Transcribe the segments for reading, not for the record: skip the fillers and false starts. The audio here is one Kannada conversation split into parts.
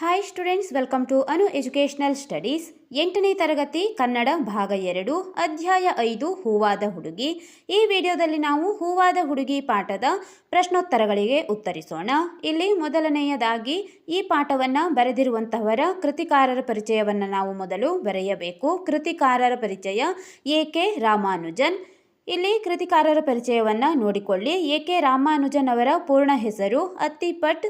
Hi students, welcome to Anu educational studies. 8ನೇ ತರಗತಿ ಕನ್ನಡ ಭಾಗ 2 ಅಧ್ಯಾಯ 5 ಹೂವಾದ ಹುಡುಗಿ. ಈ ವಿಡಿಯೋದಲ್ಲಿ ನಾವು ಹೂವಾದ ಹುಡುಗಿ ಪಾಠದ ಪ್ರಶ್ನೋತ್ತರಗಳಿಗೆ ಉತ್ತರಿಸೋಣ. ಇಲ್ಲಿ ಮೊದಲನೆಯದಾಗಿ ಈ ಪಾಠವನ್ನು ಬರೆದಿರುವಂತಹವರ ಕೃತಿಕಾರರ ಪರಿಚಯವನ್ನು ನಾವು ಮೊದಲು ಬರೆಯಬೇಕು. ಕೃತಿಕಾರರ ಪರಿಚಯ ಎ.ಕೆ. ರಾಮಾನುಜನ್. ಇಲ್ಲಿ ಕೃತಿಕಾರರ ಪರಿಚಯವನ್ನು ನೋಡಿಕೊಳ್ಳಿ. ಎ.ಕೆ. ರಾಮಾನುಜನ್ ಅವರ ಪೂರ್ಣ ಹೆಸರು ಅತ್ತಿಪಟ್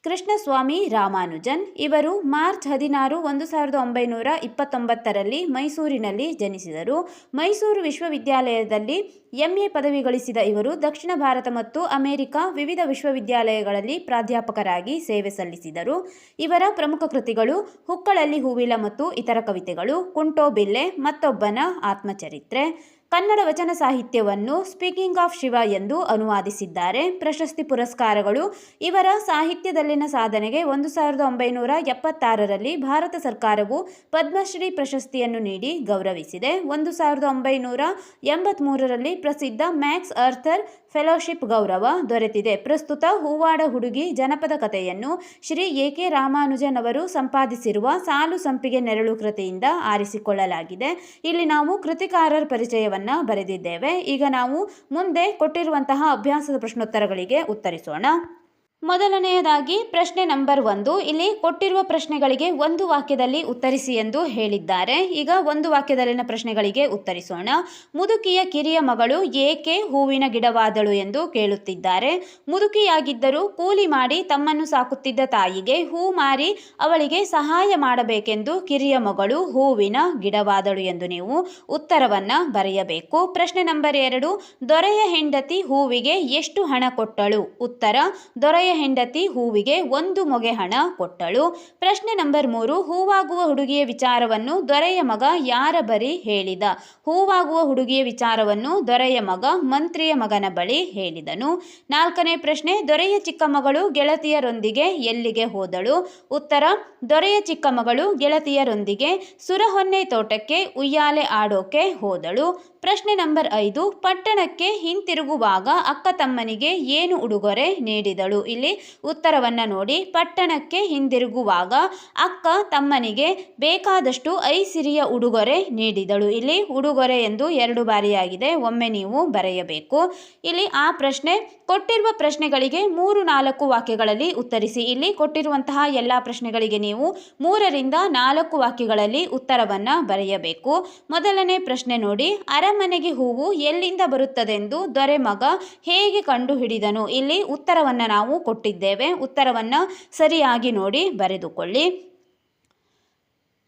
ಕೃಷ್ಣಸ್ವಾಮಿ ರಾಮಾನುಜನ್. ಇವರು ಮಾರ್ಚ್ 16, 1929ರಲ್ಲಿ ಮೈಸೂರಿನಲ್ಲಿ ಜನಿಸಿದರು. ಮೈಸೂರು ವಿಶ್ವವಿದ್ಯಾಲಯದಲ್ಲಿ MA ಪದವಿ ಗಳಿಸಿದ ಇವರು ದಕ್ಷಿಣ ಭಾರತ ಮತ್ತು ಅಮೆರಿಕ ವಿವಿಧ ವಿಶ್ವವಿದ್ಯಾಲಯಗಳಲ್ಲಿ ಪ್ರಾಧ್ಯಾಪಕರಾಗಿ ಸೇವೆ ಸಲ್ಲಿಸಿದರು. ಇವರ ಪ್ರಮುಖ ಕೃತಿಗಳು ಹುಕ್ಕಳಲ್ಲಿ ಹೂವಿಲ ಮತ್ತು ಇತರ ಕವಿತೆಗಳು, ಕುಂಟೋಬಿಲ್ಲೆ, ಮತ್ತೊಬ್ಬನ ಆತ್ಮಚರಿತ್ರೆ. ಕನ್ನಡ ವಚನ ಸಾಹಿತ್ಯವನ್ನು ಸ್ಪೀಕಿಂಗ್ ಆಫ್ ಶಿವ ಎಂದು ಅನುವಾದಿಸಿದ್ದಾರೆ. ಪ್ರಶಸ್ತಿ ಪುರಸ್ಕಾರಗಳು. ಇವರ ಸಾಹಿತ್ಯದಲ್ಲಿನ ಸಾಧನೆಗೆ 1976ರಲ್ಲಿ ಭಾರತ ಸರ್ಕಾರವು ಪದ್ಮಶ್ರೀ ಪ್ರಶಸ್ತಿಯನ್ನು ನೀಡಿ ಗೌರವಿಸಿದೆ. 1983ರಲ್ಲಿ ಪ್ರಸಿದ್ಧ ಮ್ಯಾಕ್ಸ್ ಆರ್ಥರ್ ಫೆಲೋಶಿಪ್ ಗೌರವ ದೊರೆತಿದೆ. ಪ್ರಸ್ತುತ ಹೂವಾಡ ಹುಡುಗಿ ಜನಪದ ಕಥೆಯನ್ನು ಶ್ರೀ ಎ.ಕೆ. ರಾಮಾನುಜನ್ ಅವರು ಸಂಪಾದಿಸಿರುವ ಸಾಲು ಸಂಪಿಗೆ ನೆರಳು ಕೃತಿಯಿಂದ ಆರಿಸಿಕೊಳ್ಳಲಾಗಿದೆ. ಇಲ್ಲಿ ನಾವು ಕೃತಿಕಾರರ ಪರಿಚಯವನ್ನು ಬರೆದಿದ್ದೇವೆ. ಈಗ ನಾವು ಮುಂದೆ ಕೊಟ್ಟಿರುವಂತಹ ಅಭ್ಯಾಸದ ಪ್ರಶ್ನೋತ್ತರಗಳಿಗೆ ಉತ್ತರಿಸೋಣ. ಮೊದಲನೆಯದಾಗಿ ಪ್ರಶ್ನೆ ನಂಬರ್ 1. ಇಲ್ಲಿ ಕೊಟ್ಟಿರುವ ಪ್ರಶ್ನೆಗಳಿಗೆ ಒಂದು ವಾಕ್ಯದಲ್ಲಿ ಉತ್ತರಿಸಿ ಎಂದು ಹೇಳಿದ್ದಾರೆ. ಈಗ ಒಂದು ವಾಕ್ಯದಲ್ಲಿನ ಪ್ರಶ್ನೆಗಳಿಗೆ ಉತ್ತರಿಸೋಣ. ಮುದುಕಿಯ ಕಿರಿಯ ಮಗಳು ಏಕೆ ಹೂವಿನ ಗಿಡವಾದಳು ಎಂದು ಕೇಳುತ್ತಿದ್ದಾರೆ. ಮುದುಕಿಯಾಗಿದ್ದರೂ ಕೂಲಿ ಮಾಡಿ ತಮ್ಮನ್ನು ಸಾಕುತ್ತಿದ್ದ ತಾಯಿಗೆ ಹೂ ಮಾರಿ ಅವಳಿಗೆ ಸಹಾಯ ಮಾಡಬೇಕೆಂದು ಕಿರಿಯ ಮಗಳು ಹೂವಿನ ಗಿಡವಾದಳು ಎಂದು ನೀವು ಉತ್ತರವನ್ನ ಬರೆಯಬೇಕು. ಪ್ರಶ್ನೆ ನಂಬರ್ 2. ದೊರೆಯ ಹೆಂಡತಿ ಹೂವಿಗೆ ಎಷ್ಟು ಹಣ ಕೊಟ್ಟಳು? ಉತ್ತರ: ದೊರೆಯ ಹೆಂಡತಿ ಹೂವಿಗೆ 1 ಮೊಗೆ ಹಣ ಕೊಟ್ಟಳು. ಪ್ರಶ್ನೆ ನಂಬರ್ 3. ಹೂವಾಗುವ ಹುಡುಗಿಯ ವಿಚಾರವನ್ನು ದೊರೆಯ ಮಗ ಯಾರ ಬಳಿ ಹೇಳಿದ? ಹೂವಾಗುವ ಹುಡುಗಿಯ ವಿಚಾರವನ್ನು ದೊರೆಯ ಮಗ ಮಂತ್ರಿಯ ಮಗನ ಬಳಿ ಹೇಳಿದನು. 4ನೇ ಪ್ರಶ್ನೆ. ದೊರೆಯ ಚಿಕ್ಕ ಮಗಳು ಗೆಳತಿಯರೊಂದಿಗೆ ಎಲ್ಲಿಗೆ ಹೋದಳು? ಉತ್ತರ: ದೊರೆಯ ಚಿಕ್ಕ ಮಗಳು ಗೆಳತಿಯರೊಂದಿಗೆ ಸುರಹೊನ್ನೆ ತೋಟಕ್ಕೆ ಉಯ್ಯಾಲೆ ಆಡೋಕೆ ಹೋದಳು. ಪ್ರಶ್ನೆ ನಂಬರ್ 5. ಪಟ್ಟಣಕ್ಕೆ ಹಿಂತಿರುಗುವಾಗ ಅಕ್ಕ ತಮ್ಮನಿಗೆ ಏನು ಉಡುಗೊರೆ ನೀಡಿದಳು? ಇಲ್ಲಿ ಉತ್ತರವನ್ನ ನೋಡಿ. ಪಟ್ಟಣಕ್ಕೆ ಹಿಂದಿರುಗುವಾಗ ಅಕ್ಕ ತಮ್ಮನಿಗೆ ಬೇಕಾದಷ್ಟು ಐಸಿರಿಯ ಉಡುಗೊರೆ ನೀಡಿದಳು. ಇಲ್ಲಿ ಉಡುಗೊರೆ ಎಂದು 2 ಬಾರಿಯಾಗಿದೆ, ಒಮ್ಮೆ ನೀವು ಬರೆಯಬೇಕು. ಇಲ್ಲಿ ಆ ಪ್ರಶ್ನೆ ಕೊಟ್ಟಿರುವ ಪ್ರಶ್ನೆಗಳಿಗೆ 3-4 ವಾಕ್ಯಗಳಲ್ಲಿ ಉತ್ತರಿಸಿ. ಇಲ್ಲಿ ಕೊಟ್ಟಿರುವಂತಹ ಎಲ್ಲ ಪ್ರಶ್ನೆಗಳಿಗೆ ನೀವು 3ರಿಂದ 4 ವಾಕ್ಯಗಳಲ್ಲಿ ಉತ್ತರವನ್ನ ಬರೆಯಬೇಕು. ಮೊದಲನೇ ಪ್ರಶ್ನೆ ನೋಡಿ. ಅರಮನೆಗೆ ಹೂವು ಎಲ್ಲಿಂದ ಬರುತ್ತದೆಂದು ದೊರೆ ಮಗ ಹೇಗೆ ಕಂಡು ಹಿಡಿದನು? ಇಲ್ಲಿ ಉತ್ತರವನ್ನ ನಾವು ಕೊಟ್ಟಿದ್ದೇವೆ. ಉತ್ತರವನ್ನ ಸರಿಯಾಗಿ ನೋಡಿ ಬರೆದುಕೊಳ್ಳಿ.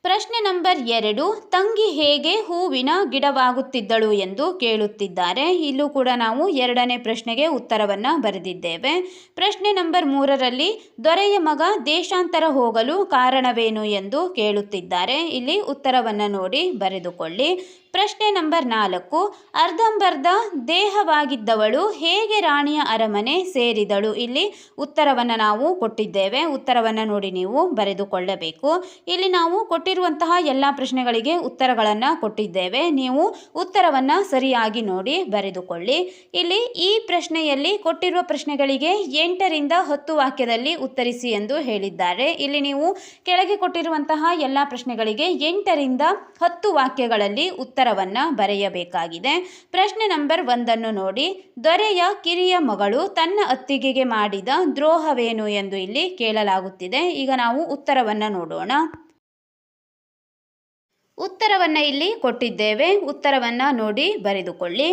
ಪ್ರಶ್ನೆ ನಂಬರ್ 2. ತಂಗಿ ಹೇಗೆ ಹೂವಿನ ಗಿಡವಾಗುತ್ತಿದ್ದಳು ಎಂದು ಕೇಳುತ್ತಿದ್ದಾರೆ. ಇಲ್ಲೂ ಕೂಡ ನಾವು 2ನೇ ಪ್ರಶ್ನೆಗೆ ಉತ್ತರವನ್ನ ಬರೆದಿದ್ದೇವೆ. ಪ್ರಶ್ನೆ ನಂಬರ್ 3ರಲ್ಲಿ ದೊರೆಯ ಮಗ ದೇಶಾಂತರ ಹೋಗಲು ಕಾರಣವೇನು ಎಂದು ಕೇಳುತ್ತಿದ್ದಾರೆ. ಇಲ್ಲಿ ಉತ್ತರವನ್ನ ನೋಡಿ ಬರೆದುಕೊಳ್ಳಿ. ಪ್ರಶ್ನೆ ನಂಬರ್ 4. ಅರ್ಧಂಬರ್ಧ ದೇಹವಾಗಿದ್ದವಳು ಹೇಗೆ ರಾಣಿಯ ಅರಮನೆ ಸೇರಿದಳು? ಇಲ್ಲಿ ಉತ್ತರವನ್ನು ನಾವು ಕೊಟ್ಟಿದ್ದೇವೆ. ಉತ್ತರವನ್ನು ನೋಡಿ ನೀವು ಬರೆದುಕೊಳ್ಳಬೇಕು. ಇಲ್ಲಿ ನಾವು ಕೊಟ್ಟಿರುವಂತಹ ಎಲ್ಲ ಪ್ರಶ್ನೆಗಳಿಗೆ ಉತ್ತರಗಳನ್ನು ಕೊಟ್ಟಿದ್ದೇವೆ. ನೀವು ಉತ್ತರವನ್ನು ಸರಿಯಾಗಿ ನೋಡಿ ಬರೆದುಕೊಳ್ಳಿ. ಇಲ್ಲಿ ಈ ಪ್ರಶ್ನೆಯಲ್ಲಿ ಕೊಟ್ಟಿರುವ ಪ್ರಶ್ನೆಗಳಿಗೆ 8ರಿಂದ 10 ವಾಕ್ಯದಲ್ಲಿ ಉತ್ತರಿಸಿ ಎಂದು ಹೇಳಿದ್ದಾರೆ. ಇಲ್ಲಿ ನೀವು ಕೆಳಗೆ ಕೊಟ್ಟಿರುವಂತಹ ಎಲ್ಲ ಪ್ರಶ್ನೆಗಳಿಗೆ 8ರಿಂದ 10 ವಾಕ್ಯಗಳಲ್ಲಿ ಉತ್ತರವನ್ನ ಬರೆಯಬೇಕಾಗಿದೆ. ಪ್ರಶ್ನೆ ನಂಬರ್ 1 ನೋಡಿ. ದೊರೆಯ ಕಿರಿಯ ಮಗಳು ತನ್ನ ಅತ್ತಿಗೆಗೆ ಮಾಡಿದ ದ್ರೋಹವೇನು ಎಂದು ಇಲ್ಲಿ ಕೇಳಲಾಗುತ್ತಿದೆ. ಈಗ ನಾವು ಉತ್ತರವನ್ನ ನೋಡೋಣ. ಉತ್ತರವನ್ನ ಇಲ್ಲಿ ಕೊಟ್ಟಿದ್ದೇವೆ. ಉತ್ತರವನ್ನ ನೋಡಿ ಬರೆದುಕೊಳ್ಳಿ.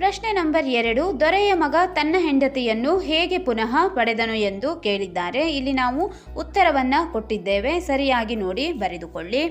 ಪ್ರಶ್ನೆ ನಂಬರ್ 2, ದೊರೆಯ ಮಗ ತನ್ನ ಹೆಂಡತಿಯನ್ನು ಹೇಗೆ ಪುನಃ ಪಡೆದನು ಎಂದು ಕೇಳಿದ್ದಾರೆ. ಇಲ್ಲಿ ನಾವು ಉತ್ತರವನ್ನು ಕೊಟ್ಟಿದ್ದೇವೆ, ಸರಿಯಾಗಿ ನೋಡಿ ಬರೆದುಕೊಳ್ಳಿ.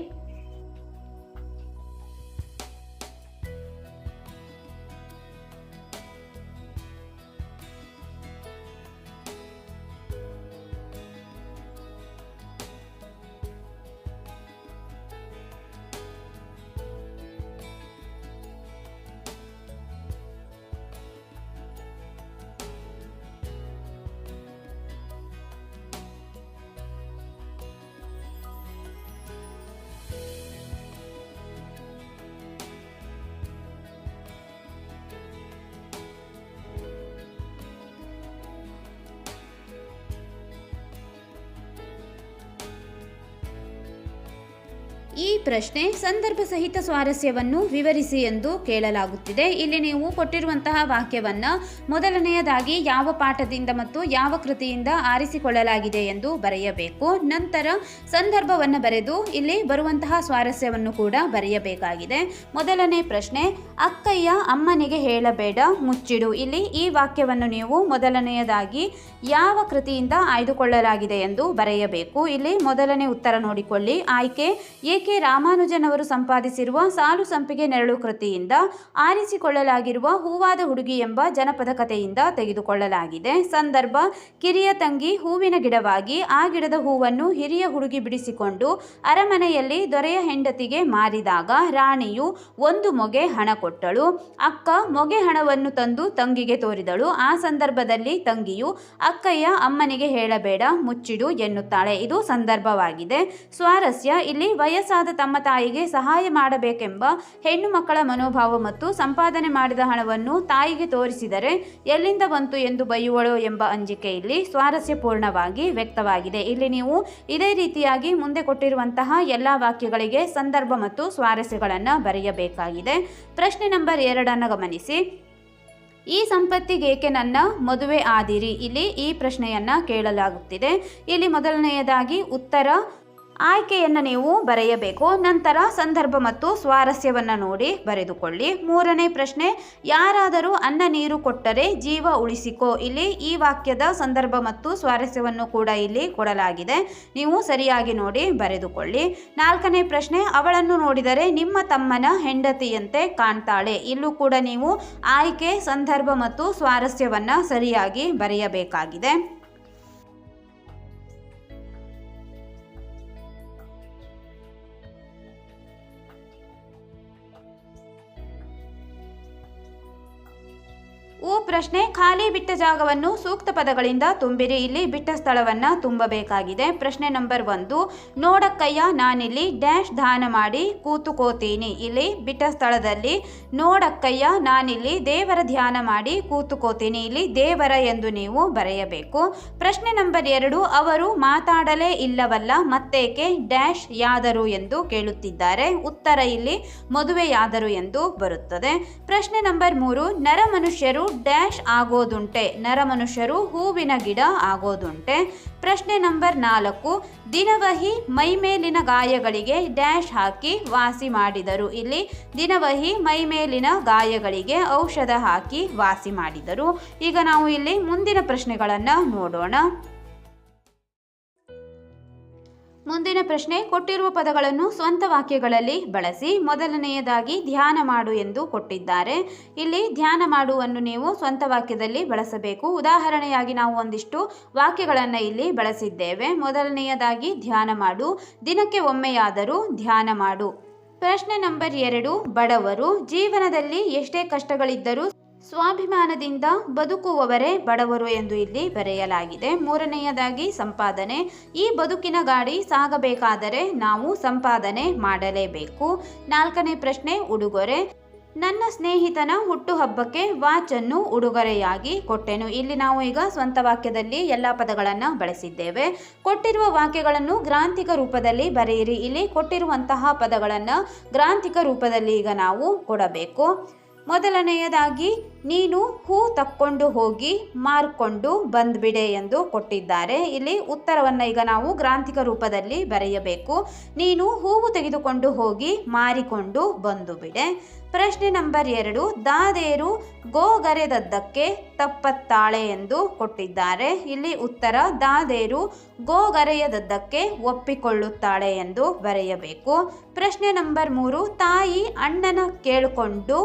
ಈ ಪ್ರಶ್ನೆ ಸಂದರ್ಭ ಸಹಿತ ಸ್ವಾರಸ್ಯವನ್ನು ವಿವರಿಸಿ ಎಂದು ಕೇಳಲಾಗುತ್ತಿದೆ. ಇಲ್ಲಿ ನೀವು ಕೊಟ್ಟಿರುವಂತಹ ವಾಕ್ಯವನ್ನು ಮೊದಲನೆಯದಾಗಿ ಯಾವ ಪಾಠದಿಂದ ಮತ್ತು ಯಾವ ಕೃತಿಯಿಂದ ಆರಿಸಿಕೊಳ್ಳಲಾಗಿದೆ ಎಂದು ಬರೆಯಬೇಕು. ನಂತರ ಸಂದರ್ಭವನ್ನು ಬರೆದು ಇಲ್ಲಿ ಬರುವಂತಹ ಸ್ವಾರಸ್ಯವನ್ನು ಕೂಡ ಬರೆಯಬೇಕಾಗಿದೆ. ಮೊದಲನೇ ಪ್ರಶ್ನೆ, ಅಕ್ಕಯ್ಯ ಅಮ್ಮನಿಗೆ ಹೇಳಬೇಡ ಮುಚ್ಚಿಡು. ಇಲ್ಲಿ ಈ ವಾಕ್ಯವನ್ನು ನೀವು ಮೊದಲನೆಯದಾಗಿ ಯಾವ ಕೃತಿಯಿಂದ ಆಯ್ದುಕೊಳ್ಳಲಾಗಿದೆ ಎಂದು ಬರೆಯಬೇಕು. ಇಲ್ಲಿ ಮೊದಲನೇ ಉತ್ತರ ನೋಡಿಕೊಳ್ಳಿ. ಆಯ್ಕೆ ಎ.ಕೆ. ರಾಮಾನುಜನ್ ಅವರು ಸಂಪಾದಿಸಿರುವ ಸಾಲು ಸಂಪಿಗೆ ನೆರಳು ಕೃತಿಯಿಂದ ಆರಿಸಿಕೊಳ್ಳಲಾಗಿರುವ ಹೂವಾದ ಹುಡುಗಿ ಎಂಬ ಜನಪದ ಕಥೆಯಿಂದ ತೆಗೆದುಕೊಳ್ಳಲಾಗಿದೆ. ಸಂದರ್ಭ, ಕಿರಿಯ ತಂಗಿ ಹೂವಿನ ಗಿಡವಾಗಿ ಆ ಗಿಡದ ಹೂವನ್ನು ಹಿರಿಯ ಹುಡುಗಿ ಬಿಡಿಸಿಕೊಂಡು ಅರಮನೆಯಲ್ಲಿ ದೊರೆಯ ಹೆಂಡತಿಗೆ ಮಾರಿದಾಗ ರಾಣಿಯು ಒಂದು ಮೊಗೆ ಹಣ ಕೊಟ್ಟಳು. ಅಕ್ಕ ಮೊಗೆ ಹಣವನ್ನು ತಂದು ತಂಗಿಗೆ ತೋರಿದಳು. ಆ ಸಂದರ್ಭದಲ್ಲಿ ತಂಗಿಯು ಅಕ್ಕಯ್ಯ ಅಮ್ಮನಿಗೆ ಹೇಳಬೇಡ ಮುಚ್ಚಿಡು ಎನ್ನುತ್ತಾಳೆ. ಇದು ಸಂದರ್ಭವಾಗಿದೆ. ಸ್ವಾರಸ್ಯ, ಇಲ್ಲಿ ವಯಸ್ಸಾದ ತಮ್ಮ ತಾಯಿಗೆ ಸಹಾಯ ಮಾಡಬೇಕೆಂಬ ಹೆಣ್ಣು ಮಕ್ಕಳ ಮನೋಭಾವ ಮತ್ತು ಸಂಪಾದನೆ ಮಾಡಿದ ಹಣವನ್ನು ತಾಯಿಗೆ ತೋರಿಸಿದರೆ ಎಲ್ಲಿಂದ ಬಂತು ಎಂದು ಬೈಯುವಳು ಎಂಬ ಅಂಜಿಕೆ ಇಲ್ಲಿ ಸ್ವಾರಸ್ಯಪೂರ್ಣವಾಗಿ ವ್ಯಕ್ತವಾಗಿದೆ. ಇಲ್ಲಿ ನೀವು ಇದೇ ರೀತಿಯಾಗಿ ಮುಂದೆ ಕೊಟ್ಟಿರುವಂತಹ ಎಲ್ಲ ವಾಕ್ಯಗಳಿಗೆ ಸಂದರ್ಭ ಮತ್ತು ಸ್ವಾರಸ್ಯಗಳನ್ನು ಬರೆಯಬೇಕಾಗಿದೆ. ಪ್ರಶ್ನೆ ನಂಬರ್ 2 ಗಮನಿಸಿ. ಈ ಸಂಪತ್ತಿಗೇಕೆ ನನ್ನ ಮದುವೆ ಆದಿರಿ? ಇಲ್ಲಿ ಈ ಪ್ರಶ್ನೆಯನ್ನು ಕೇಳಲಾಗುತ್ತಿದೆ. ಇಲ್ಲಿ ಮೊದಲನೆಯದಾಗಿ ಉತ್ತರ ಆಯ್ಕೆಯನ್ನು ನೀವು ಬರೆಯಬೇಕು. ನಂತರ ಸಂದರ್ಭ ಮತ್ತು ಸ್ವಾರಸ್ಯವನ್ನು ನೋಡಿ ಬರೆದುಕೊಳ್ಳಿ. ಮೂರನೇ ಪ್ರಶ್ನೆ, ಯಾರಾದರೂ ಅನ್ನ ನೀರು ಕೊಟ್ಟರೆ ಜೀವ ಉಳಿಸಿಕೋ. ಇಲ್ಲಿ ಈ ವಾಕ್ಯದ ಸಂದರ್ಭ ಮತ್ತು ಸ್ವಾರಸ್ಯವನ್ನು ಕೂಡ ಇಲ್ಲಿ ಕೊಡಲಾಗಿದೆ. ನೀವು ಸರಿಯಾಗಿ ನೋಡಿ ಬರೆದುಕೊಳ್ಳಿ. ನಾಲ್ಕನೇ ಪ್ರಶ್ನೆ, ಅವಳನ್ನು ನೋಡಿದರೆ ನಿಮ್ಮ ತಮ್ಮನ ಹೆಂಡತಿಯಂತೆ ಕಾಣ್ತಾಳೆ. ಇಲ್ಲೂ ಕೂಡ ನೀವು ಆಯ್ಕೆ, ಸಂದರ್ಭ ಮತ್ತು ಸ್ವಾರಸ್ಯವನ್ನು ಸರಿಯಾಗಿ ಬರೆಯಬೇಕಾಗಿದೆ. ಪ್ರಶ್ನೆ, ಖಾಲಿ ಬಿಟ್ಟ ಜಾಗವನ್ನು ಸೂಕ್ತ ಪದಗಳಿಂದ ತುಂಬಿರಿ. ಇಲ್ಲಿ ಬಿಟ್ಟ ಸ್ಥಳವನ್ನು ತುಂಬಬೇಕಾಗಿದೆ. ಪ್ರಶ್ನೆ ನಂಬರ್ 1, ನೋಡಕ್ಕಯ್ಯ ನಾನಿಲ್ಲಿ ಡ್ಯಾಶ್ ದಾನ ಮಾಡಿ ಕೂತುಕೋತೀನಿ. ಇಲ್ಲಿ ಬಿಟ್ಟ ಸ್ಥಳದಲ್ಲಿ ನೋಡಕ್ಕಯ್ಯ ನಾನಿಲ್ಲಿ ದೇವರ ಧ್ಯಾನ ಮಾಡಿ ಕೂತುಕೋತೀನಿ. ಇಲ್ಲಿ ದೇವರ ಎಂದು ನೀವು ಬರೆಯಬೇಕು. ಪ್ರಶ್ನೆ ನಂಬರ್ 2, ಅವರು ಮಾತಾಡಲೇ ಇಲ್ಲವಲ್ಲ ಮತ್ತೇಕೆ ಡ್ಯಾಶ್ ಯಾದರು ಎಂದು ಕೇಳುತ್ತಿದ್ದಾರೆ. ಉತ್ತರ ಇಲ್ಲಿ ಮದುವೆಯಾದರು ಎಂದು ಬರುತ್ತದೆ. ಪ್ರಶ್ನೆ ನಂಬರ್ 3, ನರಮನುಷ್ಯರು ಡ್ಯಾಶ್ ಆಗೋದುಂಟೆ. ನರಮನುಷ್ಯರು ಹೂವಿನ ಗಿಡ ಆಗೋದುಂಟೆ. ಪ್ರಶ್ನೆ ನಂಬರ್ 4, ದಿನವಹಿ ಮೈಮೇಲಿನ ಗಾಯಗಳಿಗೆ ಡ್ಯಾಶ್ ಹಾಕಿ ವಾಸಿ ಮಾಡಿದರು. ಇಲ್ಲಿ ದಿನವಹಿ ಮೈಮೇಲಿನ ಗಾಯಗಳಿಗೆ ಔಷಧ ಹಾಕಿ ವಾಸಿ ಮಾಡಿದರು. ಈಗ ನಾವು ಇಲ್ಲಿ ಮುಂದಿನ ಪ್ರಶ್ನೆಗಳನ್ನು ನೋಡೋಣ. ಮುಂದಿನ ಪ್ರಶ್ನೆ, ಕೊಟ್ಟಿರುವ ಪದಗಳನ್ನು ಸ್ವಂತ ವಾಕ್ಯಗಳಲ್ಲಿ ಬಳಸಿ. ಮೊದಲನೆಯದಾಗಿ ಧ್ಯಾನ ಮಾಡು ಎಂದು ಕೊಟ್ಟಿದ್ದಾರೆ. ಇಲ್ಲಿ ಧ್ಯಾನ ಮಾಡುವನ್ನು ನೀವು ಸ್ವಂತ ವಾಕ್ಯದಲ್ಲಿ ಬಳಸಬೇಕು. ಉದಾಹರಣೆಯಾಗಿ ನಾವು ಒಂದಿಷ್ಟು ವಾಕ್ಯಗಳನ್ನು ಇಲ್ಲಿ ಬಳಸಿದ್ದೇವೆ. ಮೊದಲನೆಯದಾಗಿ ಧ್ಯಾನ ಮಾಡು, ದಿನಕ್ಕೆ ಒಮ್ಮೆಯಾದರೂ ಧ್ಯಾನ ಮಾಡು. ಪ್ರಶ್ನೆ ನಂಬರ್ 2, ಬಡವರು ಜೀವನದಲ್ಲಿ ಎಷ್ಟೇ ಕಷ್ಟಗಳಿದ್ದರೂ ಸ್ವಾಭಿಮಾನದಿಂದ ಬದುಕುವವರೇ ಬಡವರು ಎಂದು ಇಲ್ಲಿ ಬರೆಯಲಾಗಿದೆ. ಮೂರನೆಯದಾಗಿ ಸಂಪಾದನೆ, ಈ ಬದುಕಿನ ಗಾಡಿ ಸಾಗಬೇಕಾದರೆ ನಾವು ಸಂಪಾದನೆ ಮಾಡಲೇಬೇಕು. ನಾಲ್ಕನೇ ಪ್ರಶ್ನೆ, ಉಡುಗೊರೆ, ನನ್ನ ಸ್ನೇಹಿತನ ಹುಟ್ಟುಹಬ್ಬಕ್ಕೆ ವಾಚನ್ನು ಉಡುಗೊರೆಯಾಗಿ ಕೊಟ್ಟೆನು. ಇಲ್ಲಿ ನಾವು ಈಗ ಸ್ವಂತ ವಾಕ್ಯದಲ್ಲಿ ಎಲ್ಲ ಪದಗಳನ್ನು ಬಳಸಿದ್ದೇವೆ. ಕೊಟ್ಟಿರುವ ವಾಕ್ಯಗಳನ್ನು ಗ್ರಾಂಥಿಕ ರೂಪದಲ್ಲಿ ಬರೆಯಿರಿ. ಇಲ್ಲಿ ಕೊಟ್ಟಿರುವಂತಹ ಪದಗಳನ್ನು ಗ್ರಾಂಥಿಕ ರೂಪದಲ್ಲಿ ಈಗ ನಾವು ಕೊಡಬೇಕು. ಮೊದಲನೆಯದಾಗಿ ನೀನು ಹೂ ತಕ್ಕೊಂಡು ಹೋಗಿ ಮಾರ್ಕೊಂಡು ಬಂದ್ಬಿಡೆ ಎಂದು ಕೊಟ್ಟಿದ್ದಾರೆ. ಇಲ್ಲಿ ಉತ್ತರವನ್ನು ಈಗ ನಾವು ಗ್ರಾಂಥಿಕ ರೂಪದಲ್ಲಿ ಬರೆಯಬೇಕು. ನೀನು ಹೂವು ತೆಗೆದುಕೊಂಡು ಹೋಗಿ ಮಾರಿಕೊಂಡು ಬಂದು ಬಿಡೆ. ಪ್ರಶ್ನೆ ನಂಬರ್ 2, ದಾದೇರು ಗೋಗರೆದದ್ದಕ್ಕೆ ತಪ್ಪತ್ತಾಳೆ ಎಂದು ಕೊಟ್ಟಿದ್ದಾರೆ. ಇಲ್ಲಿ ಉತ್ತರ ದಾದೇರು ಗೋಗರೆಯದದ್ದಕ್ಕೆ ಒಪ್ಪಿಕೊಳ್ಳುತ್ತಾಳೆ ಎಂದು ಬರೆಯಬೇಕು. ಪ್ರಶ್ನೆ ನಂಬರ್ 3, ತಾಯಿ ಅಣ್ಣನ ಕೇಳಿಕೊಂಡು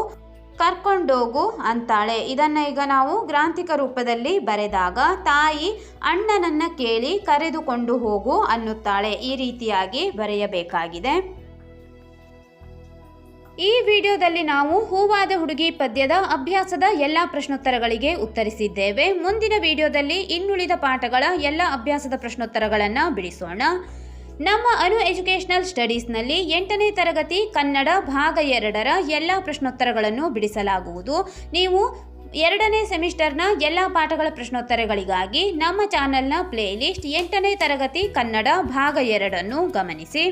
ಕರ್ಕೊಂಡೋಗು ಅಂತಾಳೆ. ಇದನ್ನು ಈಗ ನಾವು ಗ್ರಾಂಥಿಕ ರೂಪದಲ್ಲಿ ಬರೆದಾಗ ತಾಯಿ ಅಣ್ಣನನ್ನ ಕೇಳಿ ಕರೆದುಕೊಂಡು ಹೋಗು ಅನ್ನುತ್ತಾಳೆ. ಈ ರೀತಿಯಾಗಿ ಬರೆಯಬೇಕಾಗಿದೆ. ಈ ವಿಡಿಯೋದಲ್ಲಿ ನಾವು ಹೂವಾದ ಹುಡುಗಿ ಪದ್ಯದ ಅಭ್ಯಾಸದ ಎಲ್ಲ ಪ್ರಶ್ನೋತ್ತರಗಳಿಗೆ ಉತ್ತರಿಸಿದ್ದೇವೆ. ಮುಂದಿನ ವಿಡಿಯೋದಲ್ಲಿ ಇನ್ನುಳಿದ ಪಾಠಗಳ ಎಲ್ಲ ಅಭ್ಯಾಸದ ಪ್ರಶ್ನೋತ್ತರಗಳನ್ನು ಬಿಡಿಸೋಣ. ನಮ್ಮ ಅನು ಎಜುಕೇಷನಲ್ ಸ್ಟಡೀಸ್ನಲ್ಲಿ 8ನೇ ತರಗತಿ ಕನ್ನಡ ಭಾಗ 2ರ ಎಲ್ಲ ಪ್ರಶ್ನೋತ್ತರಗಳನ್ನು ಬಿಡಿಸಲಾಗುವುದು. ನೀವು 2ನೇ ಸೆಮಿಸ್ಟರ್ನ ಎಲ್ಲ ಪಾಠಗಳ ಪ್ರಶ್ನೋತ್ತರಗಳಿಗಾಗಿ ನಮ್ಮ ಚಾನೆಲ್ನ ಪ್ಲೇಲಿಸ್ಟ್ 8ನೇ ತರಗತಿ ಕನ್ನಡ ಭಾಗ 2 ಗಮನಿಸಿ.